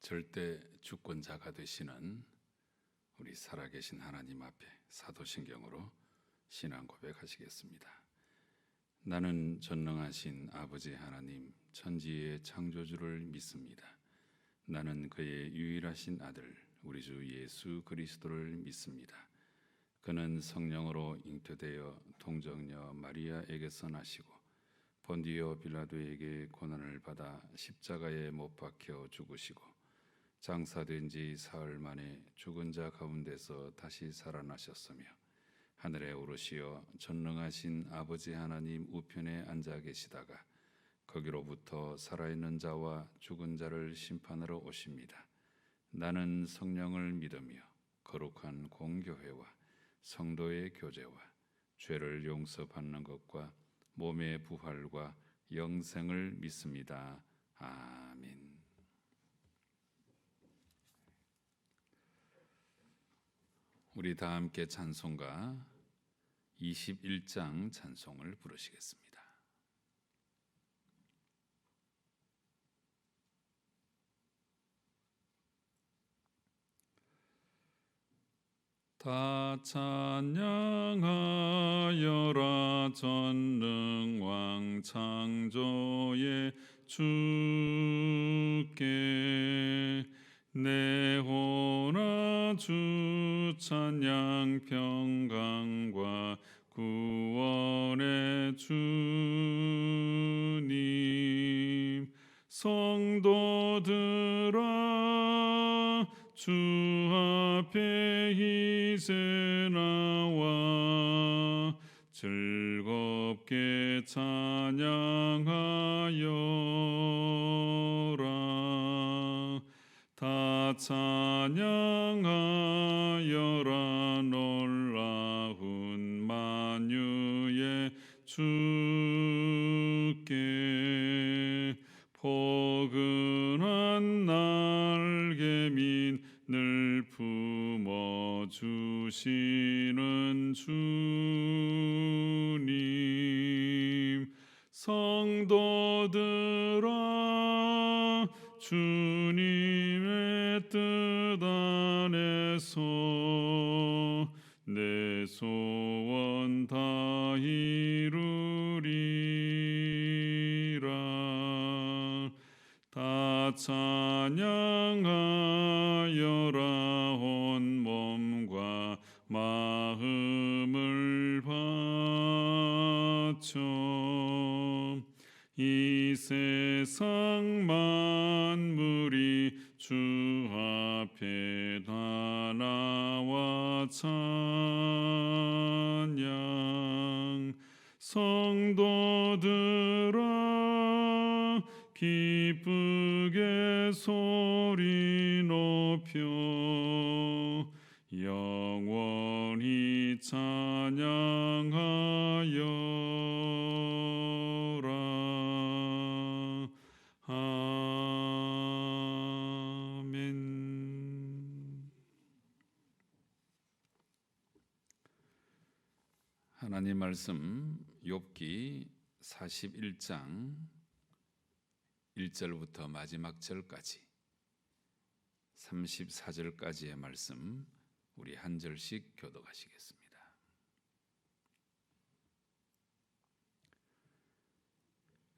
절대 주권자가 되시는 우리 살아계신 하나님 앞에 사도신경으로 신앙 고백하시겠습니다. 나는 전능하신 아버지 하나님 천지의 창조주를 믿습니다. 나는 그의 유일하신 아들 우리 주 예수 그리스도를 믿습니다. 그는 성령으로 잉태되어 동정녀 마리아에게서 나시고 본디오 빌라도에게 고난을 받아 십자가에 못 박혀 죽으시고 장사된 지 사흘 만에 죽은 자 가운데서 다시 살아나셨으며 하늘에 오르시어 전능하신 아버지 하나님 우편에 앉아 계시다가 거기로부터 살아있는 자와 죽은 자를 심판하러 오십니다. 나는 성령을 믿으며 거룩한 공교회와 성도의 교제와 죄를 용서받는 것과 몸의 부활과 영생을 믿습니다. 아멘. 우리 다 함께 찬송가 21장 찬송을 부르시겠습니다. 다 찬양하여라 전능왕 창조의 주께 내 호나 주 찬양 평강과 구원의 주님 성도들아 주 앞에 이제 나와 즐겁게 찬양하여라. 다 찬양하여라 놀라운 만유의 주께 포근한 날개민을 품어주시는 주님 성도들아 주님의 뜻 안에서 내 소원 다 이루리라. 다 찬양하여라 온 몸과 마음을 바쳐 이 세상 만물이 주 앞에 다 나와 찬양 성도들아 기쁘게 소리 높여 영원히 찬양하여라. 아멘. 하나님 말씀 욥기 41장 1절부터 마지막 절까지 34절까지의 말씀 우리 한 절씩 교독하시겠습니다.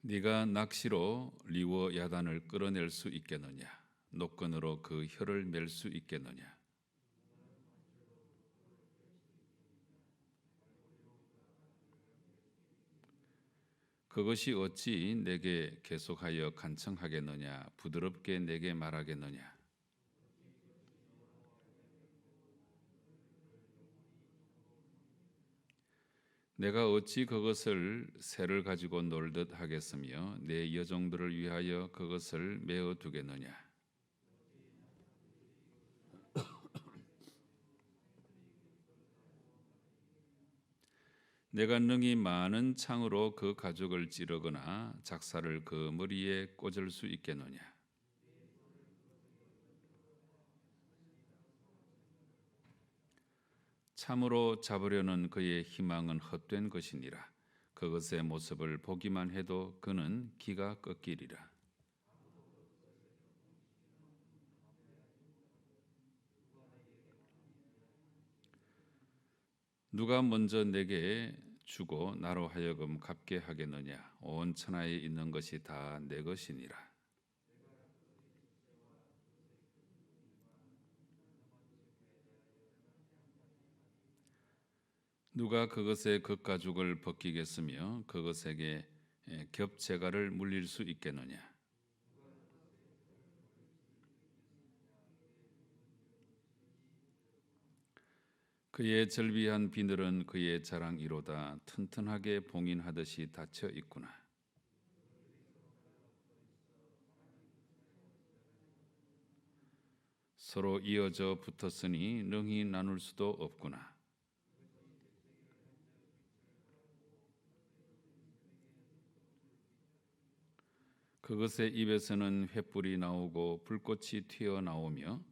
네가 낚시로 리워 야단을 끌어낼 수 있겠느냐? 노끈으로 그 혀를 맬 수 있겠느냐? 그것이 어찌 내게 계속하여 간청하겠느냐? 부드럽게 내게 말하겠느냐? 내가 어찌 그것을 새를 가지고 놀듯 하겠으며 내 여종들을 위하여 그것을 메어 두겠느냐? 내가 능히 많은 창으로 그 가죽을 찌르거나 작사를 그 머리에 꽂을 수 있겠느냐? 참으로 잡으려는 그의 희망은 헛된 것이니라. 그것의 모습을 보기만 해도 그는 기가 꺾이리라. 누가 먼저 내게 주고 나로 하여금 갚게 하겠느냐? 온 천하에 있는 것이 다 내 것이니라. 누가 그것의 겉가죽을 벗기겠으며 그것에게 겹재가를 물릴 수 있겠느냐? 그의 절비한 비늘은 그의 자랑이로다. 튼튼하게 봉인하듯이 닫혀 있구나. 서로 이어져 붙었으니 능히 나눌 수도 없구나. 그것의 입에서는 횃불이 나오고 불꽃이 튀어나오며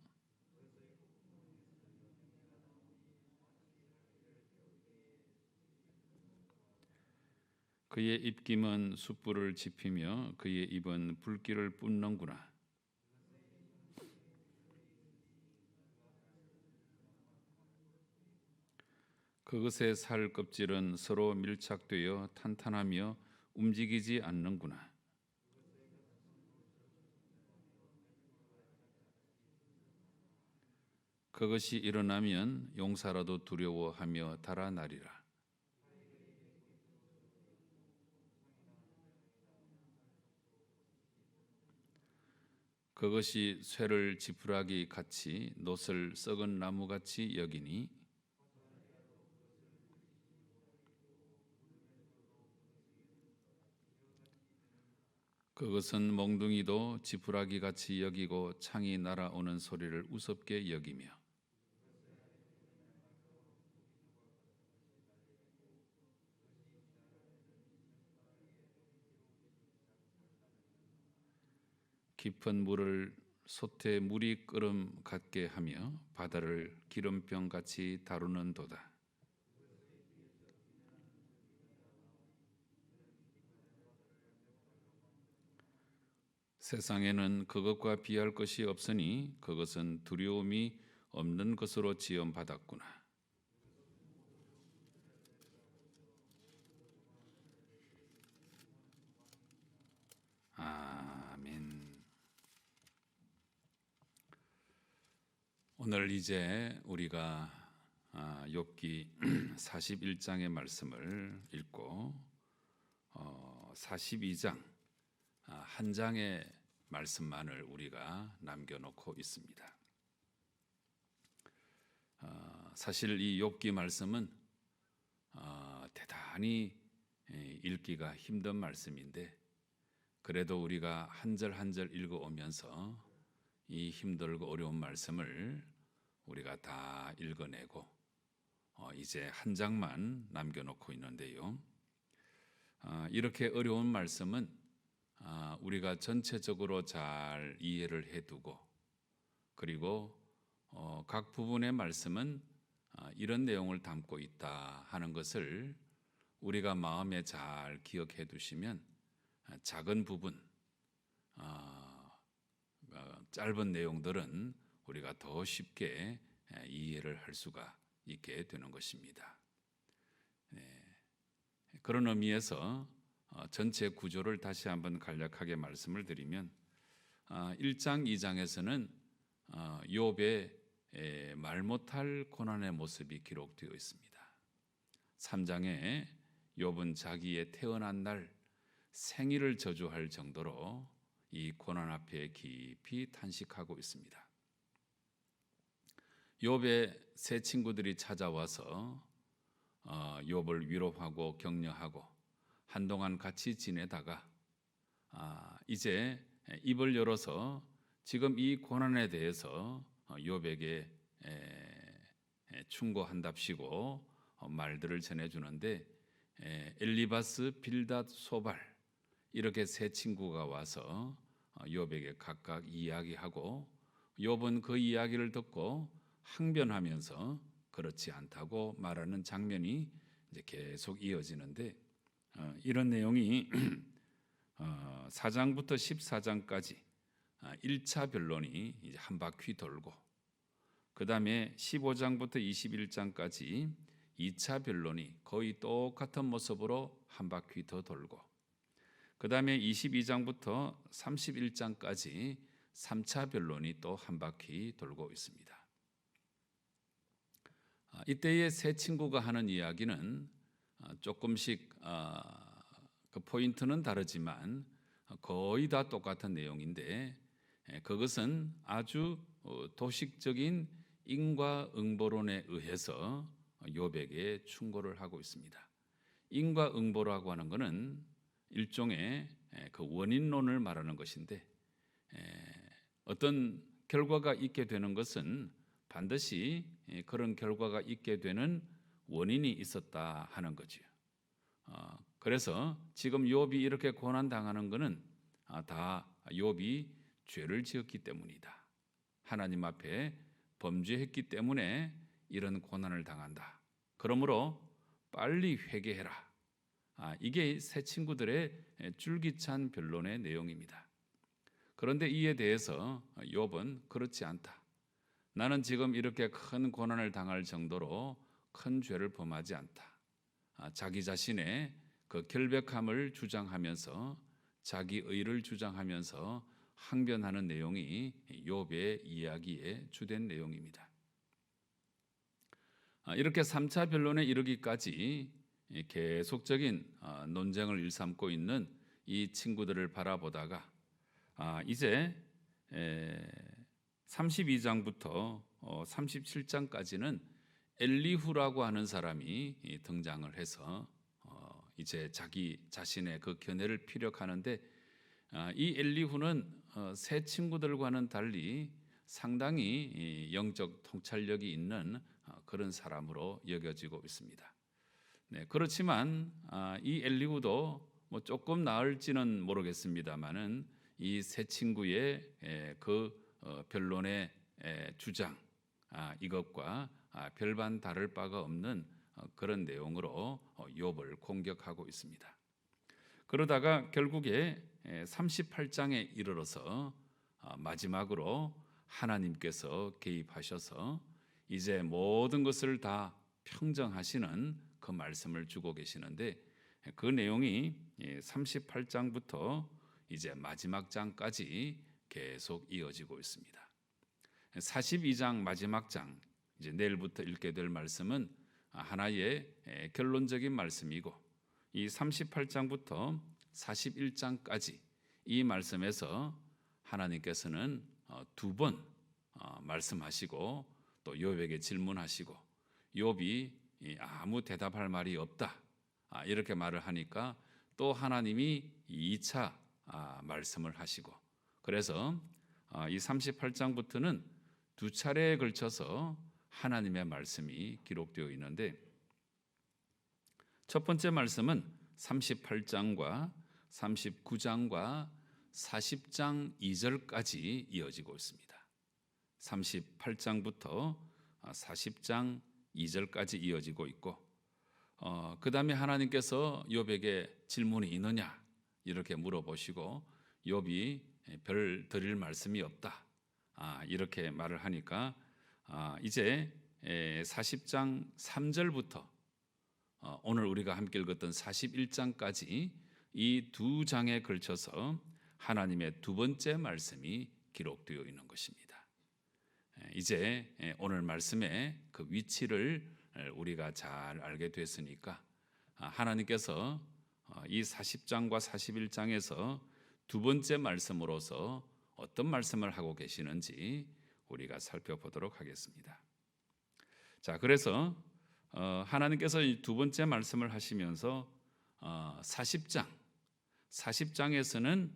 그의 입김은 숯불을 지피며 그의 입은 불길을 뿜는구나. 그것의 살 껍질은 서로 밀착되어 탄탄하며 움직이지 않는구나. 그것이 일어나면 용사라도 두려워하며 달아나리라. 그것이 쇠를 지푸라기 같이 놋을 썩은 나무 같이 여기니 그것은 몽둥이도 지푸라기 같이 여기고 창이 날아오는 소리를 우습게 여기며 깊은 물을 솥에 물이 끓음 같게 하며 바다를 기름병 같이 다루는도다. 세상에는 그것과 비할 것이 없으니 그것은 두려움이 없는 것으로 지음받았구나. 아멘. 오늘 이제 우리가 욥기 41장의 말씀을 읽고 42장 한 장의 말씀만을 우리가 남겨놓고 있습니다. 사실 이 욥기 말씀은 대단히 읽기가 힘든 말씀인데 그래도 우리가 한 절 한 절 읽어오면서 이 힘들고 어려운 말씀을 우리가 다 읽어내고 이제 한 장만 남겨놓고 있는데요. 이렇게 어려운 말씀은 우리가 전체적으로 잘 이해를 해두고 그리고 각 부분의 말씀은 이런 내용을 담고 있다 하는 것을 우리가 마음에 잘 기억해 두시면 작은 부분, 짧은 내용들은 우리가 더 쉽게 이해를 할 수가 있게 되는 것입니다. 그런 의미에서 전체 구조를 다시 한번 간략하게 말씀을 드리면 1장, 2장에서는 욥의 말 못할 고난의 모습이 기록되어 있습니다. 3장에 욥은 자기의 태어난 날 생일을 저주할 정도로 이 고난 앞에 깊이 탄식하고 있습니다. 욥의 세 친구들이 찾아와서 욥을 위로하고 격려하고 한동안 같이 지내다가 이제 입을 열어서 지금 이 고난에 대해서 욥에게 충고한답시고 말들을 전해주는데 엘리바스, 빌닷, 소발 이렇게 세 친구가 와서 욥에게 각각 이야기하고 욥은 그 이야기를 듣고 항변하면서 그렇지 않다고 말하는 장면이 이제 계속 이어지는데 이런 내용이 4장부터 14장까지 1차 변론이 이제 한 바퀴 돌고 그 다음에 15장부터 21장까지 2차 변론이 거의 똑같은 모습으로 한 바퀴 더 돌고, 그 다음에 22장부터 31장까지 3차 변론이 또 한 바퀴 돌고 있습니다. 이때의 세 친구가 하는 이야기는 조금씩 그 포인트는 다르지만 거의 다 똑같은 내용인데, 그것은 아주 도식적인 인과응보론에 의해서 욥에게 충고를 하고 있습니다. 인과응보라고 하는 것은 일종의 그 원인론을 말하는 것인데, 어떤 결과가 있게 되는 것은 반드시 그런 결과가 있게 되는 원인이 있었다 하는 거지요. 그래서 지금 욥이 이렇게 고난 당하는 것은 다 욥이 죄를 지었기 때문이다. 하나님 앞에 범죄했기 때문에 이런 고난을 당한다. 그러므로 빨리 회개해라. 이게 새 친구들의 줄기찬 변론의 내용입니다. 그런데 이에 대해서 욥은 그렇지 않다. 나는 지금 이렇게 큰 고난을 당할 정도로 큰 죄를 범하지 않다. 자기 자신의 그 결백함을 주장하면서 자기 의를 주장하면서 항변하는 내용이 욥의 이야기의 주된 내용입니다. 이렇게 3차 변론에 이르기까지 계속적인 논쟁을 일삼고 있는 이 친구들을 바라보다가 이제 32장부터 37장까지는 엘리후라고 하는 사람이 등장을 해서 이제 자기 자신의 그 견해를 피력하는데, 이 엘리후는 새 친구들과는 달리 상당히 영적 통찰력이 있는 그런 사람으로 여겨지고 있습니다. 네, 그렇지만 이 엘리후도 뭐 조금 나을지는 모르겠습니다만은 이 새 친구의 그 변론의 주장, 이것과 별반 다를 바가 없는 그런 내용으로 욥을 공격하고 있습니다. 그러다가 결국에 38장에 이르러서 마지막으로 하나님께서 개입하셔서 이제 모든 것을 다 평정하시는 그 말씀을 주고 계시는데, 그 내용이 38장부터 이제 마지막 장까지 계속 이어지고 있습니다. 42장 마지막 장, 이제 내일부터 읽게 될 말씀은 하나의 결론적인 말씀이고, 이 38장부터 41장까지 이 말씀에서 하나님께서는 두 번 말씀하시고 또 욥에게 질문하시고, 욥이 아무 대답할 말이 없다 이렇게 말을 하니까 또 하나님이 2차 말씀을 하시고, 그래서 이 38장부터는 두 차례에 걸쳐서 하나님의 말씀이 기록되어 있는데, 첫 번째 말씀은 38장과 39장과 40장 2절까지 이어지고 있습니다. 38장부터 40장 2절까지 이어지고 있고, 그 다음에 하나님께서 욥에게 질문이 있느냐 이렇게 물어보시고, 욥이 별 드릴 말씀이 없다 이렇게 말을 하니까 이제 40장 3절부터 오늘 우리가 함께 읽었던 41장까지 이 두 장에 걸쳐서 하나님의 두 번째 말씀이 기록되어 있는 것입니다. 이제 오늘 말씀의 그 위치를 우리가 잘 알게 됐으니까 하나님께서 이 40장과 41장에서 두 번째 말씀으로서 어떤 말씀을 하고 계시는지 우리가 살펴보도록 하겠습니다. 자, 그래서 하나님께서 이 두 번째 말씀을 하시면서 40장에서는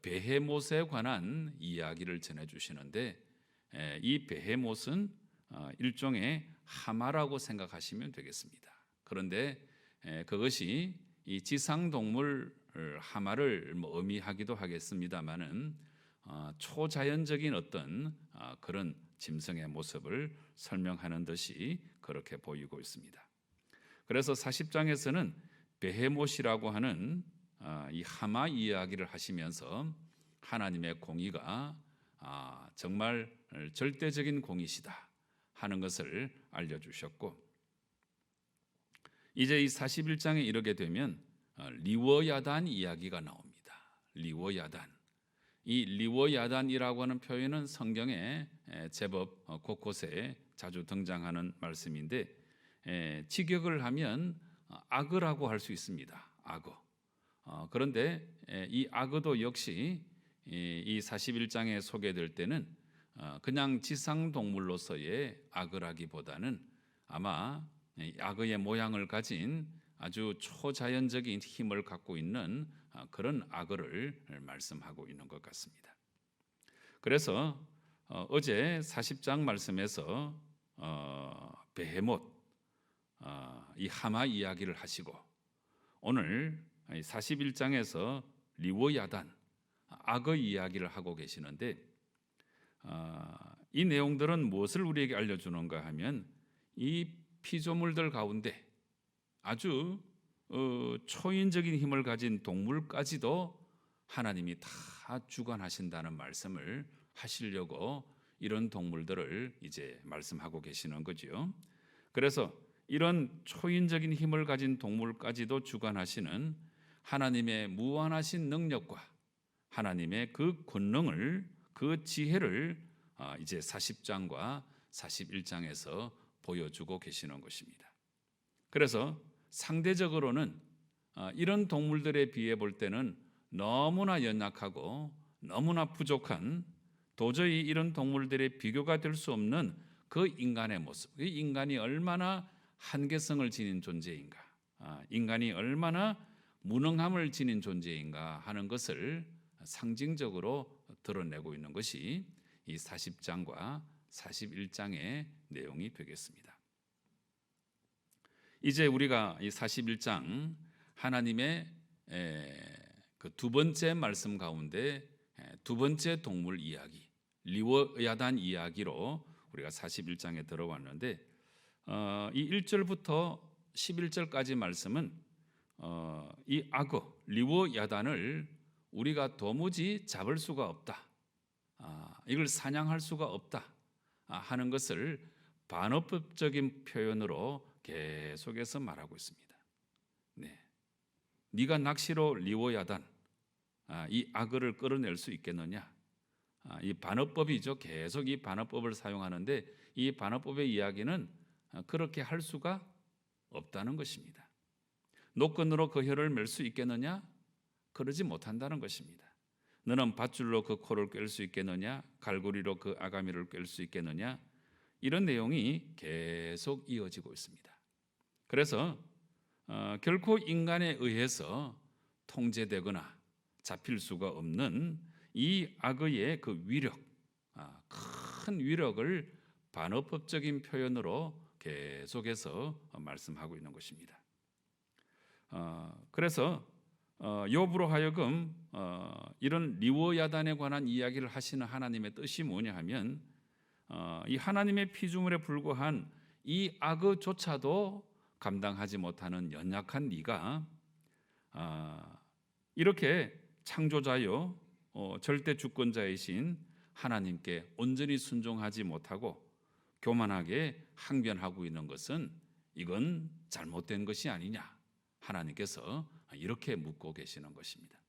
베헤못에 관한 이야기를 전해주시는데, 이 베헤못은 일종의 하마라고 생각하시면 되겠습니다. 그런데 그것이 이 지상동물 하마를 의미하기도 하겠습니다만은 초자연적인 어떤 그런 짐승의 모습을 설명하는 듯이 그렇게 보이고 있습니다. 그래서 40장에서는 베헤못이라고 하는 이 하마 이야기를 하시면서 하나님의 공의가 정말 절대적인 공의시다 하는 것을 알려주셨고, 이제 이 41장에 이르게 되면 리워야단 이야기가 나옵니다. 리워야단. 이 리워야단이라고 하는 표현은 성경에 제법 곳곳에 자주 등장하는 말씀인데, 직역을 하면 악어라고 할 수 있습니다. 악어. 그런데 이 악어도 역시 이 41장에 소개될 때는 그냥 지상 동물로서의 악어라기보다는 아마 악어의 모양을 가진 아주 초자연적인 힘을 갖고 있는 그런 악어를 말씀하고 있는 것 같습니다. 그래서 어제 40장 말씀에서 베헤못, 이 하마 이야기를 하시고, 오늘 41장에서 리워야단, 악어 이야기를 하고 계시는데, 이 내용들은 무엇을 우리에게 알려주는가 하면, 이 피조물들 가운데 아주 초인적인 힘을 가진 동물까지도 하나님이 다 주관하신다는 말씀을 하시려고 이런 동물들을 이제 말씀하고 계시는 거죠. 그래서 이런 초인적인 힘을 가진 동물까지도 주관하시는 하나님의 무한하신 능력과 하나님의 그 권능을, 그 지혜를 이제 40장과 41장에서 보여주고 계시는 것입니다. 그래서 상대적으로는 이런 동물들에 비해 볼 때는 너무나 연약하고 너무나 부족한, 도저히 이런 동물들의 비교가 될 수 없는 그 인간의 모습, 그 인간이 얼마나 한계성을 지닌 존재인가, 인간이 얼마나 무능함을 지닌 존재인가 하는 것을 상징적으로 드러내고 있는 것이 이 40장과 41장의 내용이 되겠습니다. 이제 우리가 이 41장 하나님의 그 두 번째 말씀 가운데 두 번째 동물 이야기, 리워야단 이야기로 우리가 41장에 들어왔는데, 이 1절부터 11절까지 말씀은 이 악어 리워야단을 우리가 도무지 잡을 수가 없다, 이걸 사냥할 수가 없다 하는 것을 반어법적인 표현으로 계속해서 말하고 있습니다. 네가 낚시로 리워야단, 이 악어를 끌어낼 수 있겠느냐? 이 반어법이죠. 계속 이 반어법을 사용하는데, 이 반어법의 이야기는 그렇게 할 수가 없다는 것입니다. 노끈으로 그 혀를 맬 수 있겠느냐? 그러지 못한다는 것입니다. 너는 밧줄로 그 코를 꿰 수 있겠느냐? 갈고리로 그 아가미를 꿰 수 있겠느냐? 이런 내용이 계속 이어지고 있습니다. 그래서 결코 인간에 의해서 통제되거나 잡힐 수가 없는 이 악어의 그 위력, 큰 위력을 반어법적인 표현으로 계속해서 말씀하고 있는 것입니다. 그래서 욥으로 하여금 이런 리워야단에 관한 이야기를 하시는 하나님의 뜻이 뭐냐 하면, 이 하나님의 피조물에 불과한 이 악어조차도 감당하지 못하는 연약한 네가 이렇게 창조자요 절대 주권자이신 하나님께 온전히 순종하지 못하고 교만하게 항변하고 있는 것은 이건 잘못된 것이 아니냐, 하나님께서 이렇게 묻고 계시는 것입니다.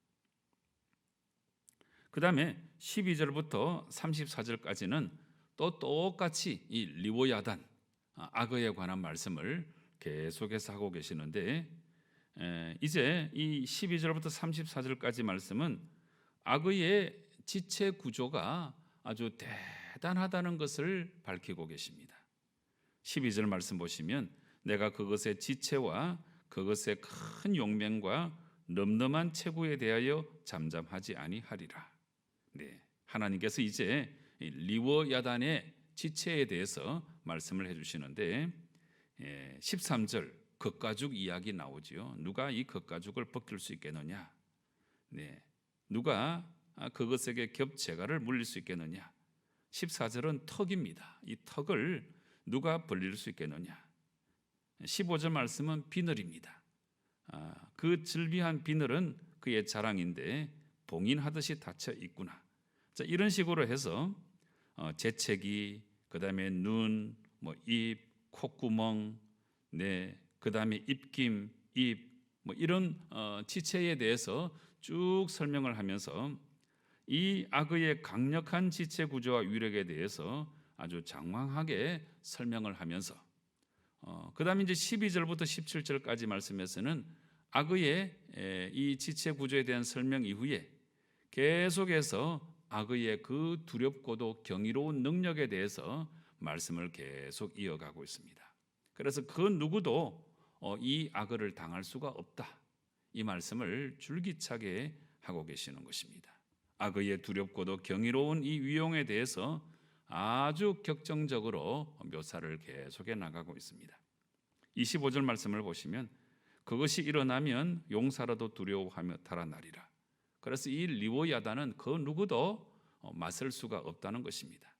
그 다음에 12절부터 34절까지는 또 똑같이 이 리워야단, 악어에 관한 말씀을 계속해서 하고 계시는데, 이제 이 12절부터 34절까지 말씀은 악어의 지체 구조가 아주 대단하다는 것을 밝히고 계십니다. 12절 말씀 보시면, 내가 그것의 지체와 그것의 큰 용맹과 넘넘한 체구에 대하여 잠잠하지 아니하리라. 하나님께서 이제 리워야단의 지체에 대해서 말씀을 해주시는데, 13절 겉가죽 이야기 나오지요. 누가 이 겉가죽을 벗길 수 있겠느냐? 누가 그것에게 겹재가를 물릴 수 있겠느냐? 14절은 턱입니다. 이 턱을 누가 벌릴 수 있겠느냐? 15절 말씀은 비늘입니다. 그 즐비한 비늘은 그의 자랑인데 봉인하듯이 닫혀 있구나. 자, 이런 식으로 해서 재채기, 그 다음에 눈, 입, 콧구멍, 그 다음에 입김, 입, 뭐 이런 지체에 대해서 쭉 설명을 하면서 이 악의 강력한 지체 구조와 위력에 대해서 아주 장황하게 설명을 하면서 그 다음에 이제 12절부터 17절까지 말씀에서는 악의 이 지체 구조에 대한 설명 이후에 계속해서 악의 그 두렵고도 경이로운 능력에 대해서 말씀을 계속 이어가고 있습니다. 그래서 그 누구도 이 악을 당할 수가 없다. 이 말씀을 줄기차게 하고 계시는 것입니다. 악의 두렵고도 경이로운 이 위용에 대해서 아주 격정적으로 묘사를 계속해 나가고 있습니다. 25절 말씀을 보시면 그것이 일어나면 용사라도 두려워하며 달아나리라. 그래서 이 리워야단은 그 누구도 맞설 수가 없다는 것입니다.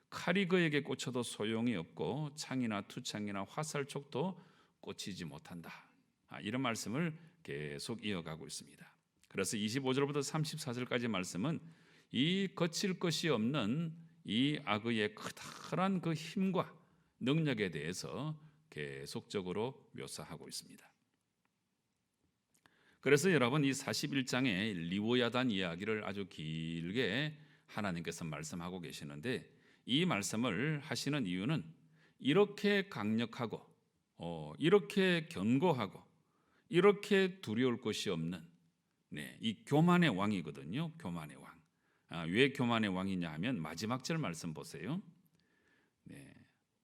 칼이 그에게 꽂혀도 소용이 없고 창이나 투창이나 화살촉도 꽂히지 못한다. 이런 말씀을 계속 이어가고 있습니다. 그래서 25절부터 34절까지 말씀은 이 거칠 것이 없는 이 악의 커다란 그 힘과 능력에 대해서 계속적으로 묘사하고 있습니다. 그래서 여러분 이 41장의 리워야단 이야기를 아주 길게 하나님께서 말씀하고 계시는데 이 말씀을 하시는 이유는 이렇게 강력하고 이렇게 견고하고 이렇게 두려울 것이 없는 이 교만의 왕이거든요. 교만의 왕. 왜 교만의 왕이냐 하면 마지막 절 말씀 보세요.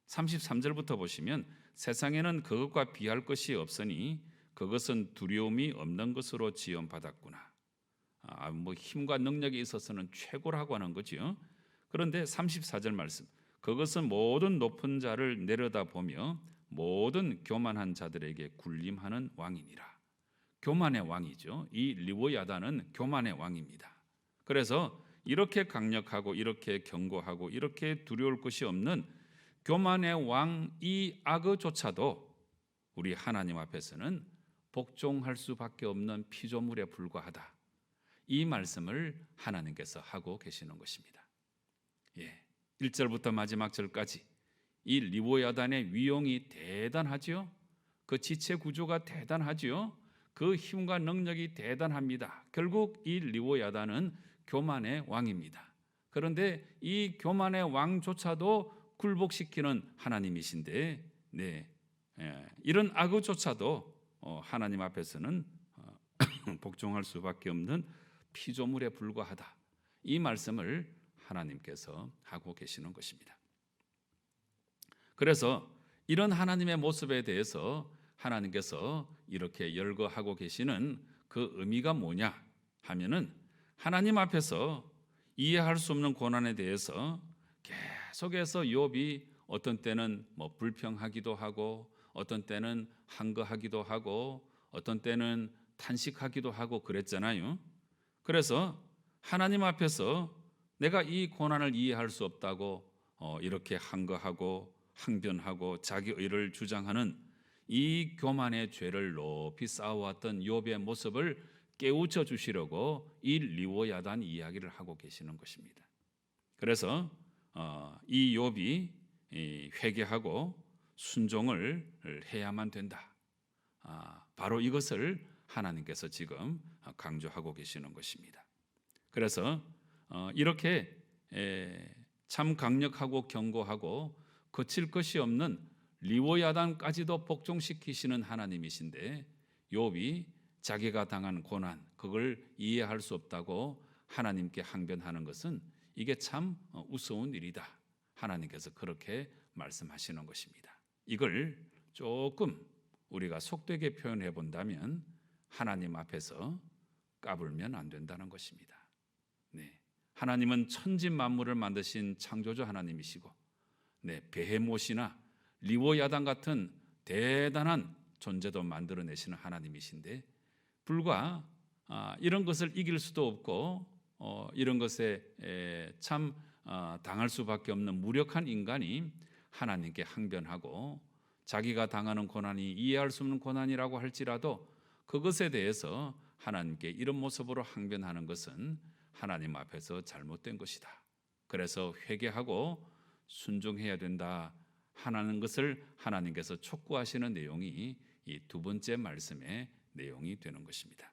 33절부터 보시면 세상에는 그것과 비할 것이 없으니 그것은 두려움이 없는 것으로 지원받았구나. 뭐 힘과 능력에 있어서는 최고라고 하는 거죠. 그런데 34절 말씀, 그것은 모든 높은 자를 내려다보며 모든 교만한 자들에게 군림하는 왕이니라. 교만의 왕이죠. 이 리워야단은 교만의 왕입니다. 그래서 이렇게 강력하고 이렇게 견고하고 이렇게 두려울 것이 없는 교만의 왕 이 악의조차도 우리 하나님 앞에서는 복종할 수밖에 없는 피조물에 불과하다. 이 말씀을 하나님께서 하고 계시는 것입니다. 1절부터 마지막 절까지 이 리워야단의 위용이 대단하지요. 그 지체 구조가 대단하지요. 그 힘과 능력이 대단합니다. 결국 이 리워야단은 교만의 왕입니다. 그런데 이 교만의 왕조차도 굴복시키는 하나님이신데 이런 악의조차도 하나님 앞에서는 복종할 수밖에 없는 피조물에 불과하다. 이 말씀을 하나님께서 하고 계시는 것입니다. 그래서 이런 하나님의 모습에 대해서 하나님께서 이렇게 열거하고 계시는 그 의미가 뭐냐 하면은 하나님 앞에서 이해할 수 없는 고난에 대해서 계속해서 욥이 어떤 때는 불평하기도 하고 어떤 때는 한거하기도 하고 어떤 때는 탄식하기도 하고 그랬잖아요. 그래서 하나님 앞에서 내가 이 고난을 이해할 수 없다고 이렇게 한거하고 항변하고 자기 의를 주장하는 이 교만의 죄를 높이 쌓아왔던 욥의 모습을 깨우쳐 주시려고 이 리워야단 이야기를 하고 계시는 것입니다. 그래서 이 욥이 회개하고 순종을 해야만 된다. 바로 이것을 하나님께서 지금 강조하고 계시는 것입니다. 그래서 이렇게 참 강력하고 견고하고 거칠 것이 없는 리워야단까지도 복종시키시는 하나님이신데 욥이 자기가 당한 고난 그걸 이해할 수 없다고 하나님께 항변하는 것은 이게 참 우스운 일이다. 하나님께서 그렇게 말씀하시는 것입니다. 이걸 조금 우리가 속되게 표현해 본다면 하나님 앞에서 까불면 안 된다는 것입니다. 하나님은 천지 만물을 만드신 창조주 하나님이시고 베헤못이나 리워야단 같은 대단한 존재도 만들어내시는 하나님이신데 불과 이런 것을 이길 수도 없고 이런 것에 참 당할 수밖에 없는 무력한 인간이 하나님께 항변하고 자기가 당하는 고난이 이해할 수 없는 고난이라고 할지라도 그것에 대해서 하나님께 이런 모습으로 항변하는 것은 하나님 앞에서 잘못된 것이다. 그래서 회개하고 순종해야 된다 하는 것을 하나님께서 촉구하시는 내용이 이 두 번째 말씀의 내용이 되는 것입니다.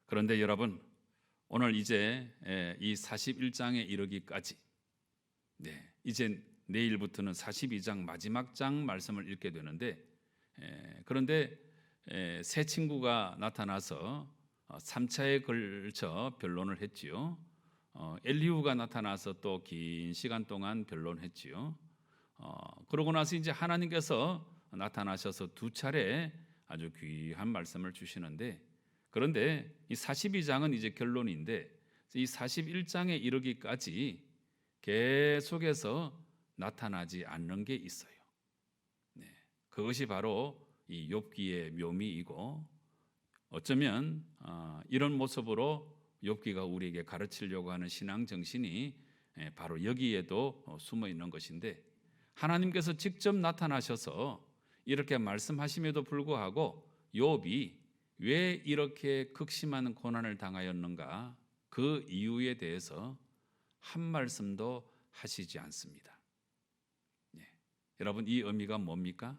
그런데 여러분, 오늘 이제 이 41장에 이르기까지 이제 내일부터는 42장 마지막 장 말씀을 읽게 되는데, 그런데 새 친구가 나타나서 3차에 걸쳐 변론을 했지요. 엘리후가 나타나서 또 긴 시간 동안 변론했지요. 그러고 나서 이제 하나님께서 나타나셔서 두 차례 아주 귀한 말씀을 주시는데, 그런데 이 42장은 이제 결론인데 이 41장에 이르기까지 계속해서 나타나지 않는 게 있어요. 그것이 바로 이 욥기의 묘미이고, 어쩌면 이런 모습으로 욥기가 우리에게 가르치려고 하는 신앙 정신이 바로 여기에도 숨어 있는 것인데, 하나님께서 직접 나타나셔서 이렇게 말씀하심에도 불구하고 욥이 왜 이렇게 극심한 고난을 당하였는가, 그 이유에 대해서 한 말씀도 하시지 않습니다. 여러분, 이 의미가 뭡니까?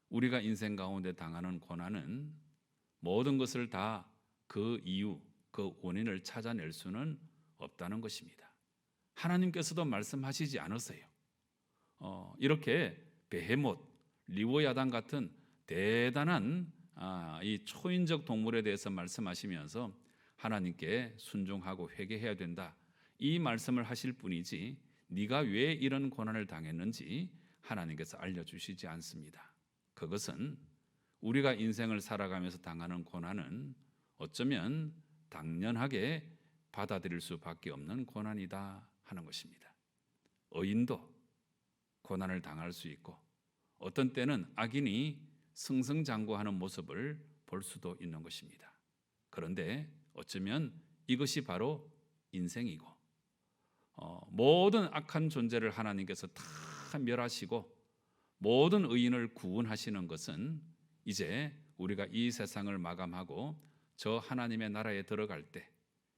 우리가 인생 가운데 당하는 고난은 모든 것을 다 그 이유, 그 원인을 찾아낼 수는 없다는 것입니다. 하나님께서도 말씀하시지 않으세요. 이렇게 베헤못, 리오야단 같은 대단한 이 초인적 동물에 대해서 말씀하시면서 하나님께 순종하고 회개해야 된다, 이 말씀을 하실 뿐이지 네가 왜 이런 고난을 당했는지 하나님께서 알려주시지 않습니다. 그것은 우리가 인생을 살아가면서 당하는 고난은 어쩌면 당연하게 받아들일 수밖에 없는 고난이다 하는 것입니다. 의인도 고난을 당할 수 있고, 어떤 때는 악인이 승승장구하는 모습을 볼 수도 있는 것입니다. 그런데 어쩌면 이것이 바로 인생이고, 모든 악한 존재를 하나님께서 다 멸하시고 모든 의인을 구원하시는 것은 이제 우리가 이 세상을 마감하고 저 하나님의 나라에 들어갈 때,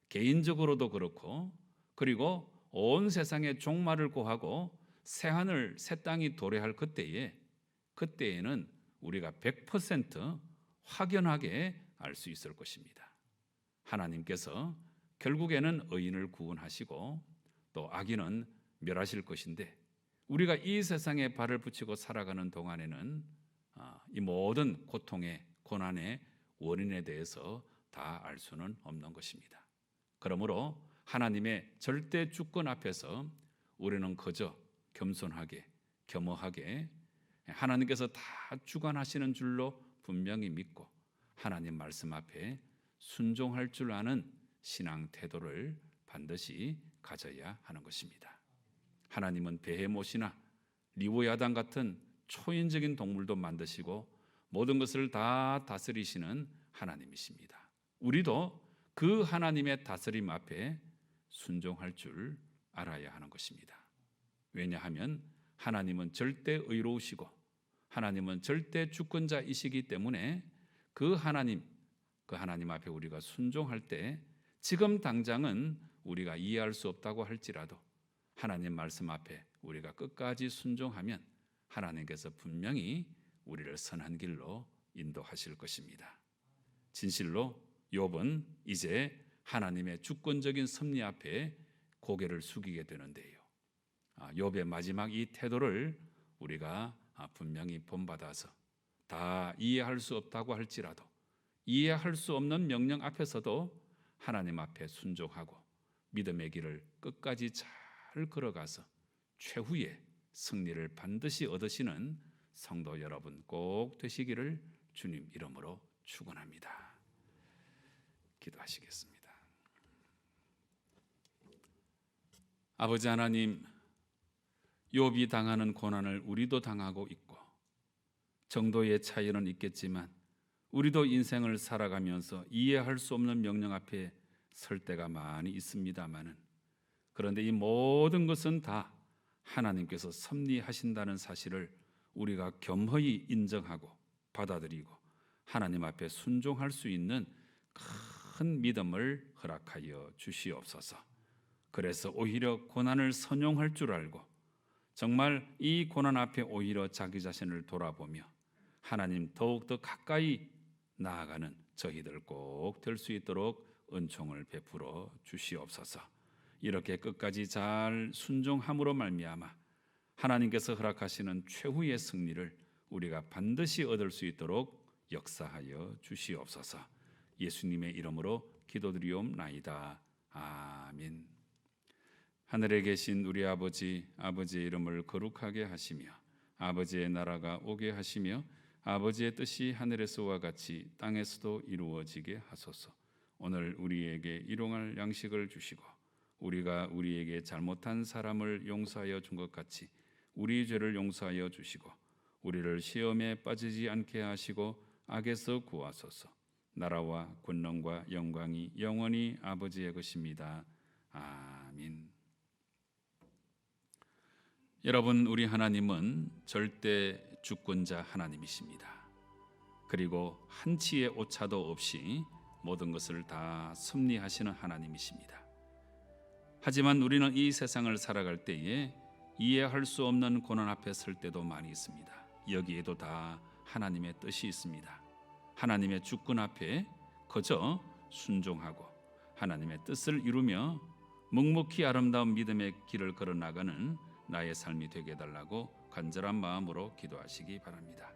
개인적으로도 그렇고 그리고 온 세상의 종말을 고하고 새하늘 새 땅이 도래할 그때에는 우리가 100% 확연하게 알 수 있을 것입니다. 하나님께서 결국에는 의인을 구원하시고 또 악인은 멸하실 것인데, 우리가 이 세상에 발을 붙이고 살아가는 동안에는 이 모든 고통의 고난의 원인에 대해서 다 알 수는 없는 것입니다. 그러므로 하나님의 절대 주권 앞에서 우리는 그저 겸손하게 겸허하게 하나님께서 다 주관하시는 줄로 분명히 믿고 하나님 말씀 앞에 순종할 줄 아는 신앙 태도를 반드시 가져야 하는 것입니다. 하나님은 베헤못이나 리오야단 같은 초인적인 동물도 만드시고 모든 것을 다 다스리시는 하나님이십니다. 우리도 그 하나님의 다스림 앞에 순종할 줄 알아야 하는 것입니다. 왜냐하면 하나님은 절대 의로우시고 하나님은 절대 주권자이시기 때문에 그 하나님 앞에 우리가 순종할 때, 지금 당장은 우리가 이해할 수 없다고 할지라도 하나님 말씀 앞에 우리가 끝까지 순종하면 하나님께서 분명히 우리를 선한 길로 인도하실 것입니다. 진실로 욥은 이제 하나님의 주권적인 섭리 앞에 고개를 숙이게 되는데요. 욥의 마지막 이 태도를 우리가 분명히 본받아서 다 이해할 수 없다고 할지라도 이해할 수 없는 명령 앞에서도 하나님 앞에 순종하고 믿음의 길을 끝까지 잘 걸어가서 최후의 승리를 반드시 얻으시는 성도 여러분 꼭 되시기를 주님 이름으로 축원합니다. 기도하시겠습니다. 아버지 하나님, 욥이 당하는 고난을 우리도 당하고 있고 정도의 차이는 있겠지만 우리도 인생을 살아가면서 이해할 수 없는 명령 앞에 설 때가 많이 있습니다마는, 그런데 이 모든 것은 다 하나님께서 섭리하신다는 사실을 우리가 겸허히 인정하고 받아들이고 하나님 앞에 순종할 수 있는 큰 믿음을 허락하여 주시옵소서. 그래서 오히려 고난을 선용할 줄 알고 정말 이 고난 앞에 오히려 자기 자신을 돌아보며 하나님 더욱더 가까이 나아가는 저희들 꼭 될 수 있도록 은총을 베풀어 주시옵소서. 이렇게 끝까지 잘 순종함으로 말미암아 하나님께서 허락하시는 최후의 승리를 우리가 반드시 얻을 수 있도록 역사하여 주시옵소서. 예수님의 이름으로 기도드리옵나이다. 아멘. 하늘에 계신 우리 아버지, 아버지의 이름을 거룩하게 하시며 아버지의 나라가 오게 하시며 아버지의 뜻이 하늘에서와 같이 땅에서도 이루어지게 하소서. 오늘 우리에게 일용할 양식을 주시고 우리가 우리에게 잘못한 사람을 용서하여 준 것 같이 우리 죄를 용서하여 주시고 우리를 시험에 빠지지 않게 하시고 악에서 구하소서. 나라와 권능과 영광이 영원히 아버지의 것입니다. 아멘. 여러분, 우리 하나님은 절대 주권자 하나님이십니다. 그리고 한치의 오차도 없이 모든 것을 다 섭리하시는 하나님이십니다. 하지만 우리는 이 세상을 살아갈 때에 이해할 수 없는 고난 앞에 설 때도 많이 있습니다. 여기에도 다 하나님의 뜻이 있습니다. 하나님의 주권 앞에 그저 순종하고 하나님의 뜻을 이루며 묵묵히 아름다운 믿음의 길을 걸어나가는 나의 삶이 되게 해달라고 간절한 마음으로 기도하시기 바랍니다.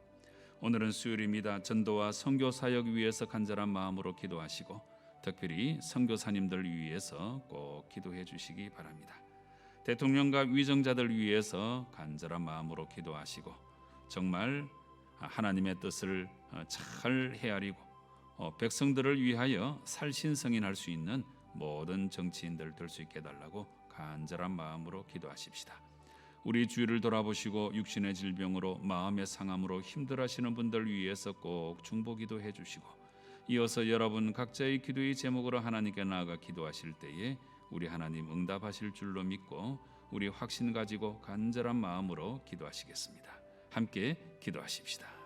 오늘은 수요일입니다. 전도와 선교 사역 위해서 간절한 마음으로 기도하시고 특별히 선교사님들 위해서 꼭 기도해 주시기 바랍니다. 대통령과 위정자들 위해서 간절한 마음으로 기도하시고 정말 하나님의 뜻을 잘 헤아리고 백성들을 위하여 살신성인할 수 있는 모든 정치인들 될 수 있게 해달라고 간절한 마음으로 기도하십시다. 우리 주위를 돌아보시고 육신의 질병으로 마음의 상함으로 힘들어하시는 분들 위해서 꼭 중보기도 해주시고 이어서 여러분 각자의 기도의 제목으로 하나님께 나아가 기도하실 때에 우리 하나님 응답하실 줄로 믿고 우리 확신 가지고 간절한 마음으로 기도하시겠습니다. 함께 기도하십시다.